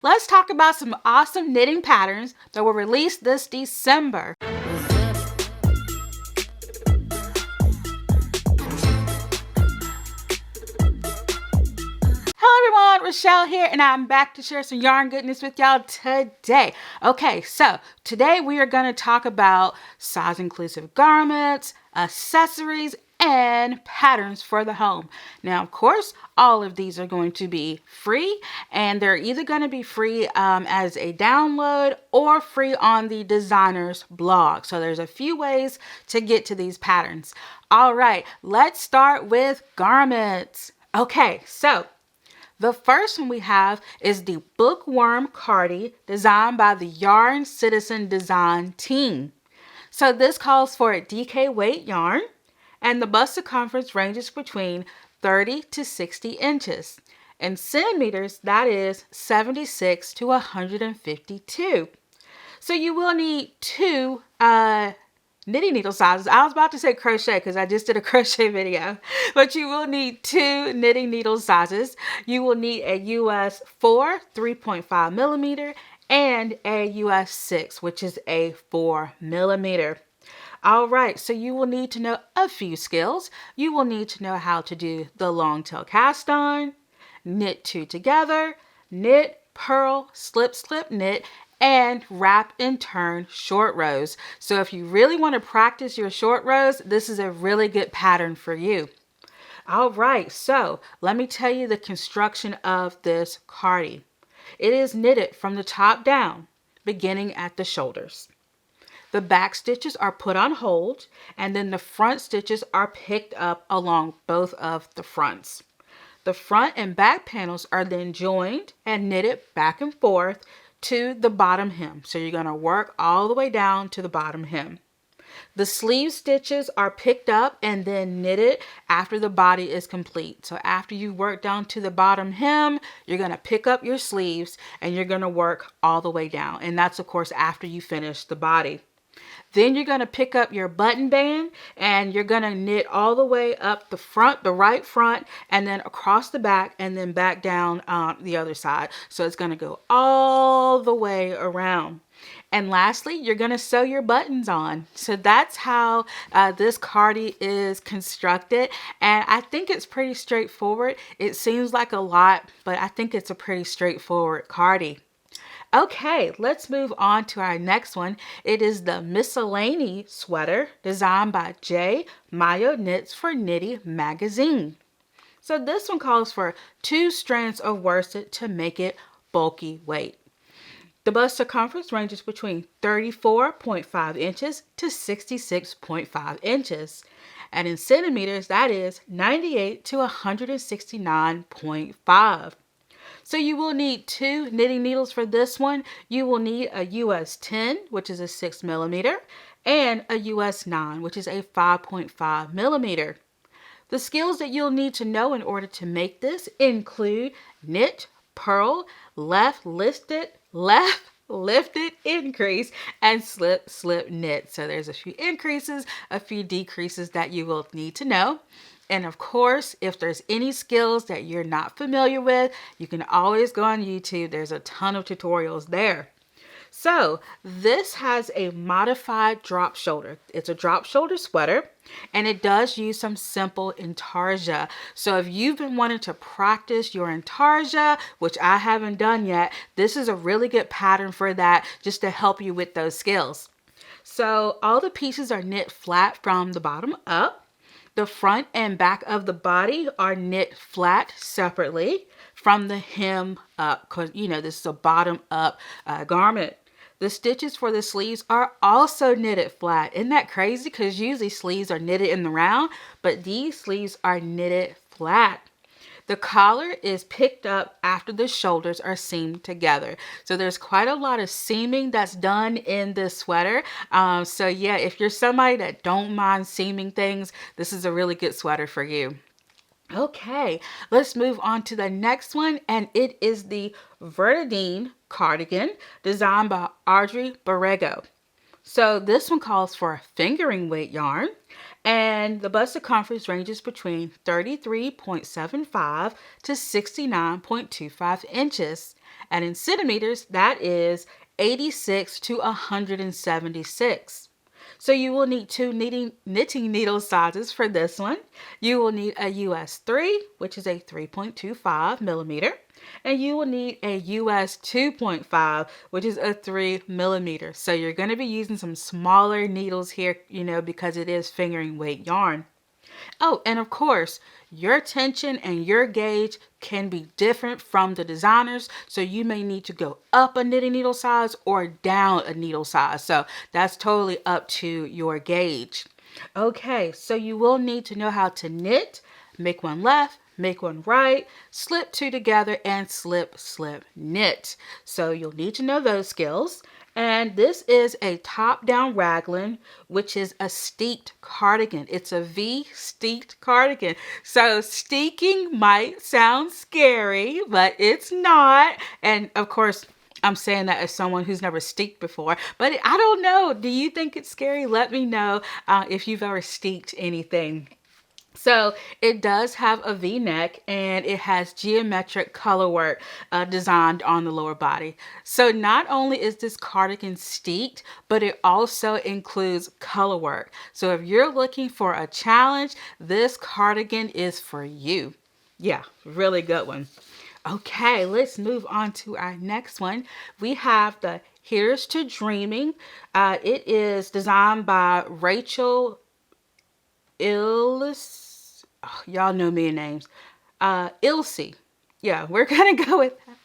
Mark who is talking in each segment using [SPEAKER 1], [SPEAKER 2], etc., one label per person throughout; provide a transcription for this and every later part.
[SPEAKER 1] Let's talk about some awesome knitting patterns that were released this December. Hello everyone, Rochelle here, and I'm back to share some yarn goodness with y'all today. Okay, so today we are going to talk about size inclusive garments, accessories, and patterns for the home. Now, of course, all of these are going to be free, and they're either going to be free as a download or free on the designer's blog. So there's a few ways to get to these patterns. All right, let's start with garments. Okay, so the first one we have is the Bookworm Cardi, designed by the Yarn Citizen Design team. So this calls for a DK weight yarn, and the bust circumference ranges between 30 to 60 inches. In centimeters, that is 76 to 152. So you will need two knitting needle sizes. I was about to say crochet because I just did a crochet video, but you will need two knitting needle sizes. You will need a US 4 3.5 millimeter and a US 6, which is a 4 millimeter. All right, so you will need to know a few skills. You will need to know how to do the long tail cast on, knit two together, knit, purl, slip, slip, knit, and wrap and turn short rows. So if you really want to practice your short rows, this is a really good pattern for you. All right, so let me tell you the construction of this cardi. It is knitted from the top down, beginning at the shoulders. The back stitches are put on hold, and then the front stitches are picked up along both of the fronts. The front and back panels are then joined and knitted back and forth to the bottom hem. So you're going to work all the way down to the bottom hem. The sleeve stitches are picked up and then knitted after the body is complete. So after you work down to the bottom hem, you're going to pick up your sleeves and you're going to work all the way down. And that's, of course, after you finish the body. Then you're going to pick up your button band and you're going to knit all the way up the front, the right front, and then across the back and then back down the other side. So it's going to go all the way around. And lastly, you're going to sew your buttons on. So that's how this cardi is constructed. And I think it's pretty straightforward. It seems like a lot, but I think it's a pretty straightforward cardi. Okay, let's move on to our next one. It is the Miscellany Sweater, designed by J. Mayo Knits for Knitty magazine. So this one calls for 2 strands of worsted to make it bulky weight. The bust circumference ranges between 34.5 inches to 66.5 inches. And in centimeters, that is 98 to 169.5. So you will need 2 knitting needles for this one. You will need a US 10, which is a 6 millimeter, and a US 9, which is a 5.5 millimeter. The skills that you'll need to know in order to make this include knit, purl, left lifted, increase, and slip, slip, knit. So there's a few increases, a few decreases that you will need to know. And of course, if there's any skills that you're not familiar with, you can always go on YouTube. There's a ton of tutorials there. So this has a modified drop shoulder. It's a drop shoulder sweater, and it does use some simple intarsia. So if you've been wanting to practice your intarsia, which I haven't done yet, this is a really good pattern for that, just to help you with those skills. So all the pieces are knit flat from the bottom up. The front and back of the body are knit flat separately from the hem up, because this is a bottom up garment. The stitches for the sleeves are also knitted flat. Isn't that crazy? Because usually sleeves are knitted in the round, but these sleeves are knitted flat. The collar is picked up after the shoulders are seamed together. So there's quite a lot of seaming that's done in this sweater. So yeah, if you're somebody that don't mind seaming things, this is a really good sweater for you. Okay, let's move on to the next one, and it is the Verdinie Cardigan, designed by Audrey Borrego. So this one calls for fingering weight yarn, and the bust circumference ranges between 33.75 to 69.25 inches. And in centimeters, that is 86 to 176. So you will need two knitting needle sizes for this one. You will need a US 3, which is a 3.25 millimeter, and you will need a US 2.5, which is a 3 millimeter. So you're going to be using some smaller needles here, because it is fingering weight yarn. Oh, and of course, your tension and your gauge can be different from the designers. So you may need to go up a knitting needle size or down a needle size. So that's totally up to your gauge. Okay, so you will need to know how to knit, make one left, make one right, slip two together, and slip, slip, knit. So you'll need to know those skills. And this is a top-down raglan, which is a steeked cardigan. It's a V steeked cardigan. So steeking might sound scary, but it's not. And of course, I'm saying that as someone who's never steeked before, but I don't know. Do you think it's scary? Let me know if you've ever steeked anything. So it does have a V-neck, and it has geometric color work designed on the lower body. So not only is this cardigan steeked, but it also includes color work. So if you're looking for a challenge, this cardigan is for you. Yeah, really good one. Okay, let's move on to our next one. We have the Here's to Dreaming. It is designed by Rachel Ilse. Oh, y'all know me names. Ilse. Yeah, we're gonna go with that.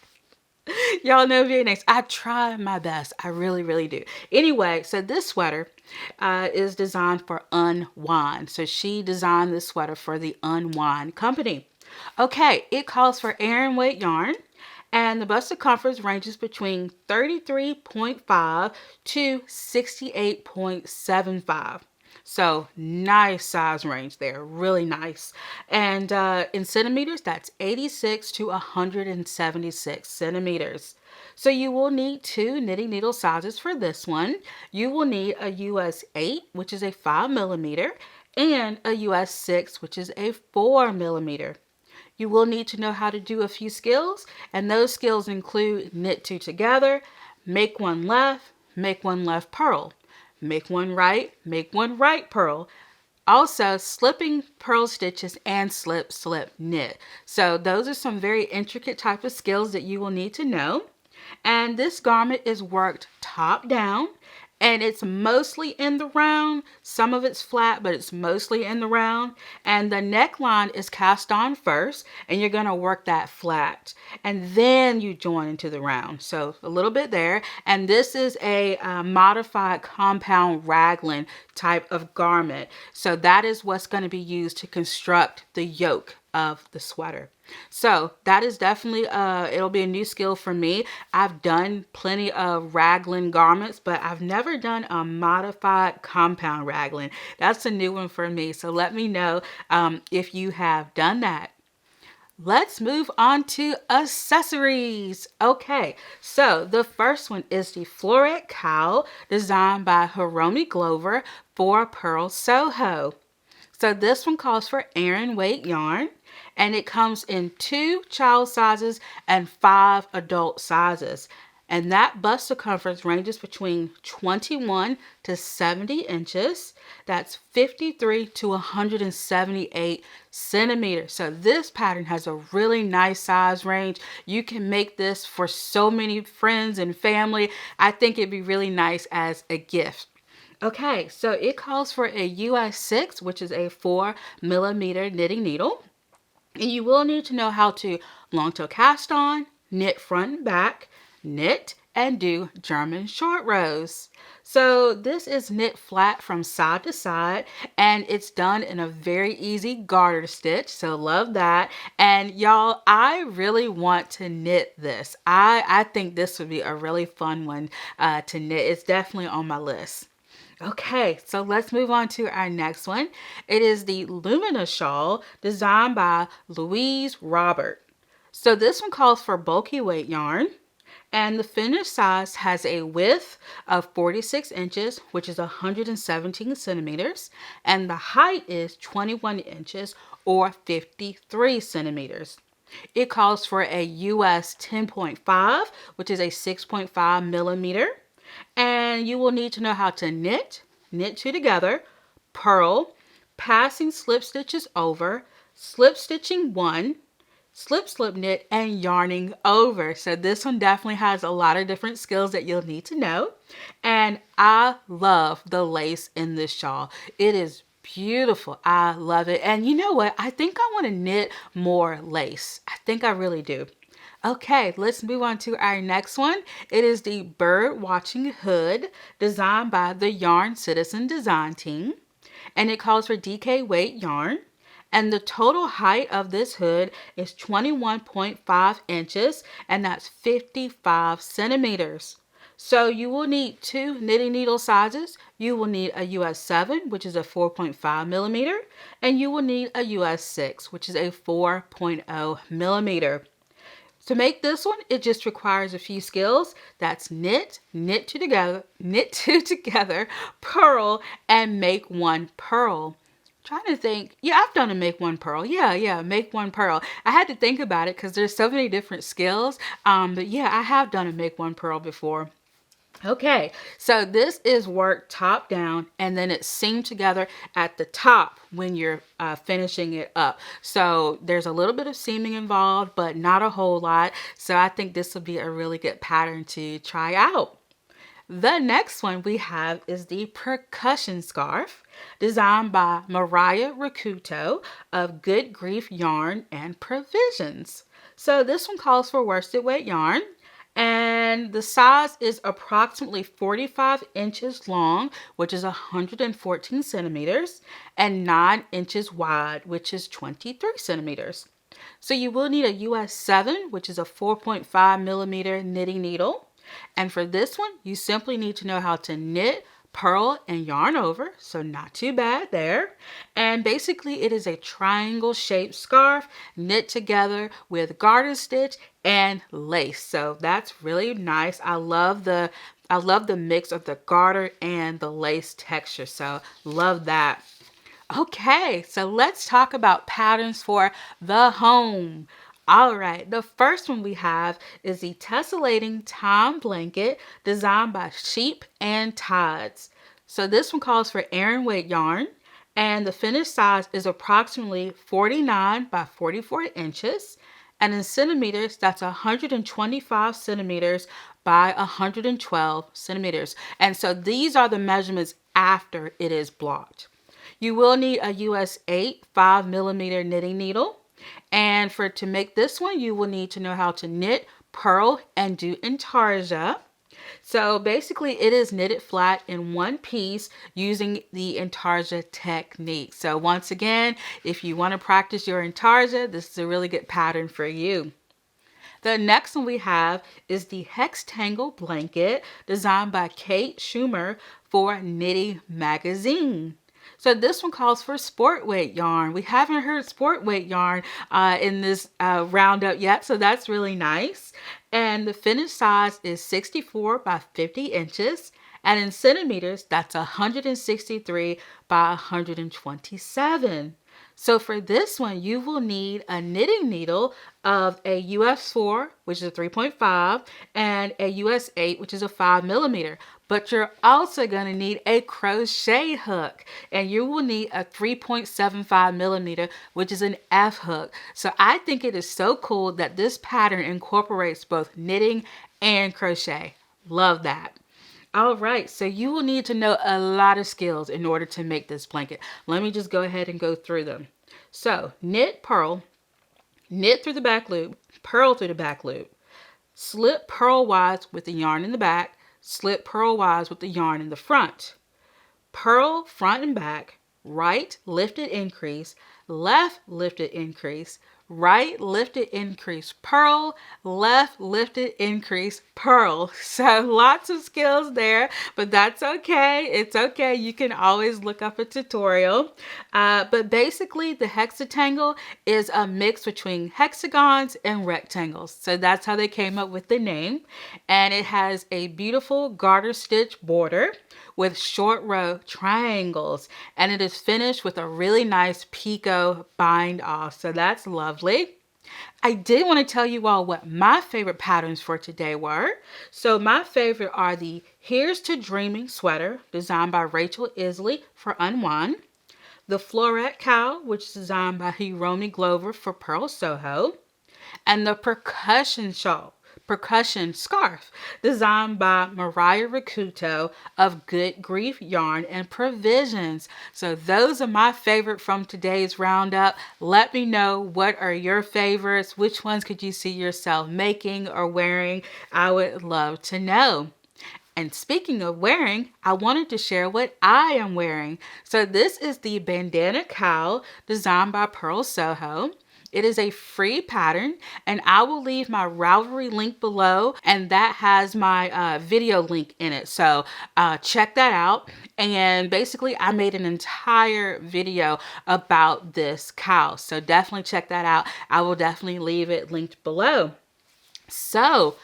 [SPEAKER 1] Y'all know me names. I try my best. I really, really do. Anyway, so this sweater is designed for Unwind. So she designed this sweater for the Unwind company. Okay, it calls for Aran weight yarn, and the bust circumference ranges between 33.5 to 68.75. So nice size range there, really nice. And in centimeters, that's 86 to 176 centimeters. So you will need two knitting needle sizes for this one. You will need a US 8, which is a 5 millimeter, and a US 6, which is a 4 millimeter. You will need to know how to do a few skills, and those skills include knit two together, make one left purl, make one right purl. Also, slipping purl stitches and slip, slip, knit. So those are some very intricate type of skills that you will need to know. And this garment is worked top down, and it's mostly in the round. Some of it's flat, but it's mostly in the round. And the neckline is cast on first, and you're going to work that flat. And then you join into the round. So a little bit there. And this is a modified compound raglan type of garment. So that is what's going to be used to construct the yoke of the sweater. So that is definitely it'll be a new skill for me. I've done plenty of raglan garments, but I've never done a modified compound raglan. That's a new one for me. So let me know if you have done that. Let's move on to accessories. Okay, so the first one is the Florette Cowl, designed by Hiromi Glover for Pearl Soho. So this one calls for Aran weight yarn, and it comes in 2 child sizes and 5 adult sizes. And that bust circumference ranges between 21 to 70 inches. That's 53 to 178 centimeters. So this pattern has a really nice size range. You can make this for so many friends and family. I think it'd be really nice as a gift. Okay, so it calls for a US 6, which is a 4 millimeter knitting needle. And you will need to know how to long tail cast on, knit front and back, knit, and do German short rows. So this is knit flat from side to side, and it's done in a very easy garter stitch. So love that. And y'all, I really want to knit this. I think this would be a really fun one to knit. It's definitely on my list. Okay, so let's move on to our next one. It is the Lumina Shawl, designed by Louise Robert. So this one calls for bulky weight yarn, And the finished size has a width of 46 inches, which is 117 centimeters, and the height is 21 inches or 53 centimeters. It calls for a US 10.5, which is a 6.5 millimeter. And you will need to know how to knit two together, purl, passing slip stitches over, slip stitching one, slip knit, and yarning over. So this one definitely has a lot of different skills that you'll need to know. And I love the lace in this shawl. It is beautiful. I love it. And you know what? I think I want to knit more lace. I think I really do. Okay, let's move on to our next one. It is the bird watching hood designed by the Yarn Citizen design team. And it calls for DK weight yarn. And the total height of this hood is 21.5 inches, and that's 55 centimeters. So you will need 2 knitting needle sizes. You will need a US 7, which is a 4.5 millimeter, and you will need a US 6, which is a 4.0 millimeter. To make this one, it just requires a few skills. That's knit two together, purl, and make one purl. Trying to think. Yeah, I've done a make one purl. Yeah, make one purl. I had to think about it because there's so many different skills. But yeah, I have done a make one purl before. Okay, so this is worked top down, and then it's seamed together at the top when you're finishing it up. So there's a little bit of seaming involved, but not a whole lot. So I think this will be a really good pattern to try out. The next one we have is the Percussion Scarf, designed by Mariah Rakuto of Good Grief Yarn and Provisions. So this one calls for worsted weight yarn. And the size is approximately 45 inches long, which is 114 centimeters, and 9 inches wide, which is 23 centimeters. So you will need a US 7, which is a 4.5 millimeter knitting needle. And for this one, you simply need to know how to knit, purl, and yarn over, so not too bad there. And basically it is a triangle shaped scarf knit together with garter stitch and lace. So that's really nice. I love the mix of the garter and the lace texture, so love that. Okay, so let's talk about patterns for the home. All right, the first one we have is the Tessellating Time Blanket designed by Sheep and Tides. So this one calls for Aran weight yarn, and the finished size is approximately 49 by 44 inches. And in centimeters, that's 125 centimeters by 112 centimeters. And so these are the measurements after it is blocked. You will need a US 8 5 millimeter knitting needle. And to make this one, you will need to know how to knit, purl, and do intarsia. So basically it is knitted flat in one piece using the intarsia technique. So once again, if you want to practice your intarsia, this is a really good pattern for you. The next one we have is the Hextangle Blanket designed by Kate Schumer for Knitting Magazine. So this one calls for sport weight yarn. We haven't heard sport weight yarn in this roundup yet, so that's really nice. And the finished size is 64 by 50 inches. And in centimeters, that's 163 by 127. So for this one, you will need a knitting needle of a US 4, which is a 3.5, and a US 8, which is a 5 millimeter. But you're also going to need a crochet hook, and you will need a 3.75 millimeter, which is an F hook. So I think it is so cool that this pattern incorporates both knitting and crochet. Love that. All right, so you will need to know a lot of skills in order to make this blanket. Let me just go ahead and go through them. So knit, purl, knit through the back loop, purl through the back loop, slip purlwise with the yarn in the back, slip purlwise with the yarn in the front, purl front and back, right lifted increase, left lifted increase, right lifted increase purl, left lifted increase purl. So lots of skills there, but that's okay. It's okay. You can always look up a tutorial. But basically the hexatangle is a mix between hexagons and rectangles. So that's how they came up with the name. And it has a beautiful garter stitch border with short row triangles, and it is finished with a really nice picot bind off. So that's lovely. I did want to tell you all what my favorite patterns for today were. So my favorite are the Here's to Dreaming sweater, designed by Rachel Isley for Unwind. The Florette Cowl, which is designed by Hiromi Glover for Pearl Soho. And the Percussion Scarf, designed by Mariah Rakuto of Good Grief Yarn and Provisions. So those are my favorite from today's roundup. Let me know, what are your favorites? Which ones could you see yourself making or wearing? I would love to know. And speaking of wearing, I wanted to share what I am wearing. So this is the Bandana Cowl, designed by Pearl Soho. It is a free pattern, and I will leave my Ravelry link below, and that has my video link in it. So check that out. And basically, I made an entire video about this cowl. So definitely check that out. I will definitely leave it linked below. So,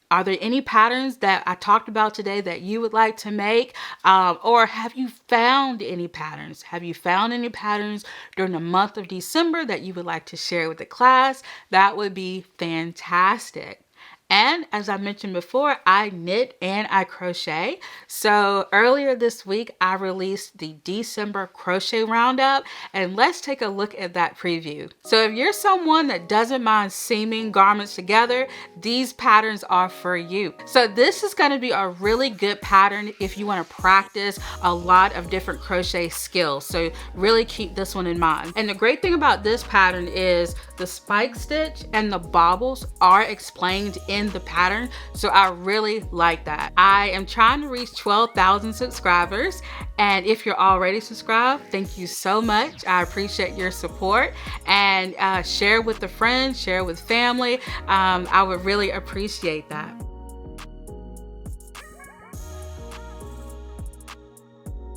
[SPEAKER 1] are there any patterns that I talked about today that you would like to make? Or have you found any patterns? Have you found any patterns during the month of December that you would like to share with the class? That would be fantastic. And as I mentioned before, I knit and I crochet. So earlier this week, I released the December crochet roundup, and let's take a look at that preview. So if you're someone that doesn't mind seaming garments together, these patterns are for you. So this is going to be a really good pattern if you want to practice a lot of different crochet skills. So really keep this one in mind. And the great thing about this pattern is the spike stitch and the bobbles are explained in the pattern, so I really like that. I am trying to reach 12,000 subscribers, and if you're already subscribed, thank you so much. I appreciate your support, and share with a friend, share with family. I would really appreciate that.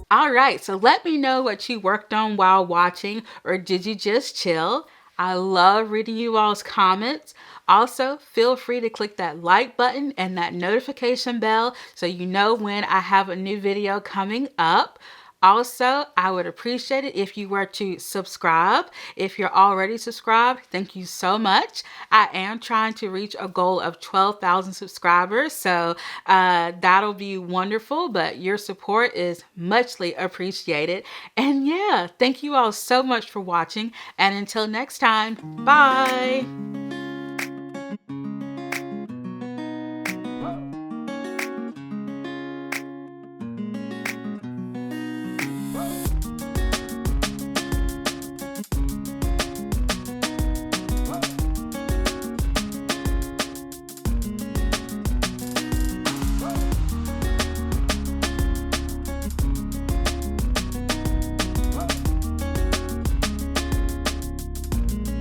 [SPEAKER 1] All right, so let me know what you worked on while watching, or did you just chill? I love reading you all's comments. Also, feel free to click that like button and that notification bell so you know when I have a new video coming up. Also, I would appreciate it if you were to subscribe. If you're already subscribed, thank you so much. I am trying to reach a goal of 12,000 subscribers, so that'll be wonderful, but your support is muchly appreciated. And yeah, thank you all so much for watching, and until next time, bye!